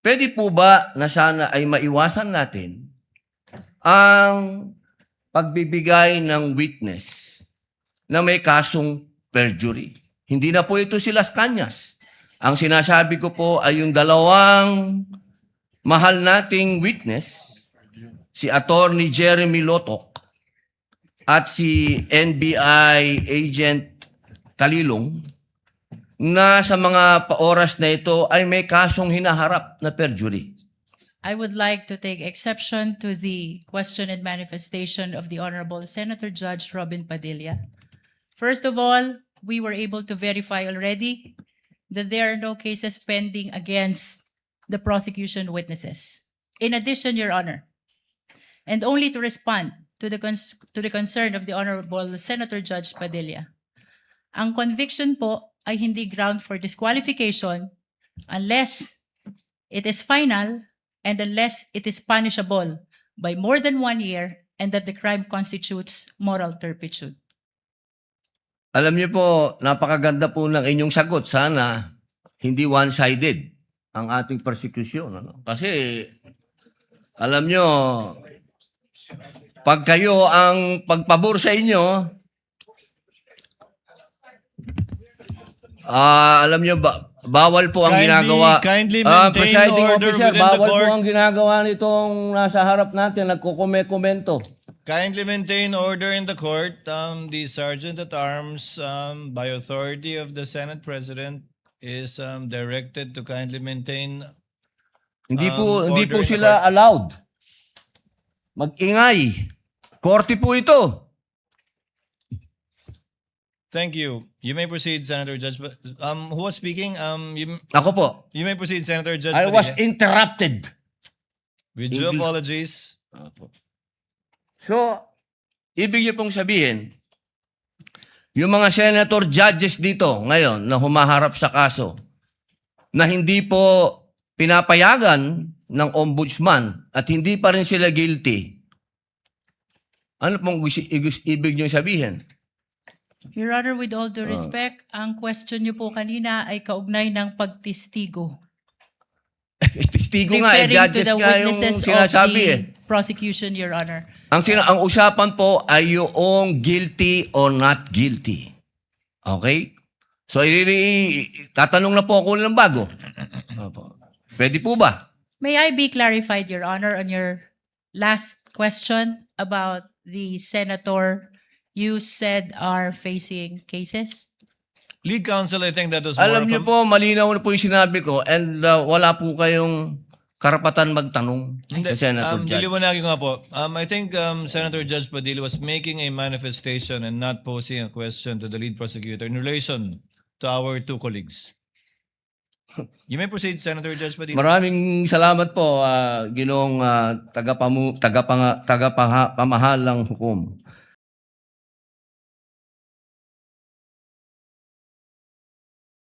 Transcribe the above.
Pwede po ba na sana ay maiwasan natin ang pagbibigay ng witness na may kasong perjury? Hindi na po ito si Las Cañas. Ang sinasabi ko po ay yung dalawang mahal nating witness, si Attorney Jeremy Lotok at si NBI Agent Talilong, na sa mga oras na ito ay may kasong hinaharap na perjury. I would like to take exception to the question and manifestation of the Honorable Senator Judge Robin Padilla. First of all, we were able to verify already that there are no cases pending against the prosecution witnesses. In addition, Your Honor, and only to respond to the concern of the Honorable Senator Judge Padilla, ang conviction po ay hindi ground for disqualification unless it is final and unless it is punishable by more than 1 year and that the crime constitutes moral turpitude. Alam niyo po, napakaganda po ng inyong sagot. Sana hindi one-sided ang ating persecution. Ano? Kasi, alam niyo, pag kayo ang pagpabor sa inyo, alam niyo ba, bawal po ang ginagawa. Kindly maintain Presiding order officer, within the bawal po court. ang ginagawa nitong nasa harap natin, nagkukomento. Kindly maintain order in the court. The Sergeant at Arms, by authority of the Senate President, is directed to kindly maintain. Hindi po order in the sila court. allowed mag-ingay. Korte po ito. Thank you. You may proceed, Senator Judge. Who was speaking? Ako po. You may proceed, Senator Judge. I was Padilla. interrupted. With due English. apologies. So, ibig niyo pong sabihin, yung mga senator judges dito ngayon na humaharap sa kaso, na hindi po pinapayagan ng ombudsman at hindi pa rin sila guilty, ano pong ibig niyo sabihin? Your Honor, with all due respect, ang question niyo po kanina ay kaugnay ng pagtistigo. Testigo nga, Referring to judges the nga yung witnesses of sinasabi the prosecution, Your Honor. Ang usapan po ay yung guilty or not guilty. Okay? So, tatanong na po ako ng bago. Opo. Pwede po ba? May I be clarified, Your Honor, on your last question about the senator you said are facing cases? Lead counsel, I think that was more Alam of niyo a- po, malinaw na po yung sinabi ko and wala po kayong karapatan magtanong Hindi, sa Senator Judge. diliwanagin ko nga po. I think Senator Judge Padilla was making a manifestation and not posing a question to the lead prosecutor in relation to our two colleagues. You may proceed, Senator Judge Padilla. Maraming salamat po, Ginoong tagapamahalang hukom.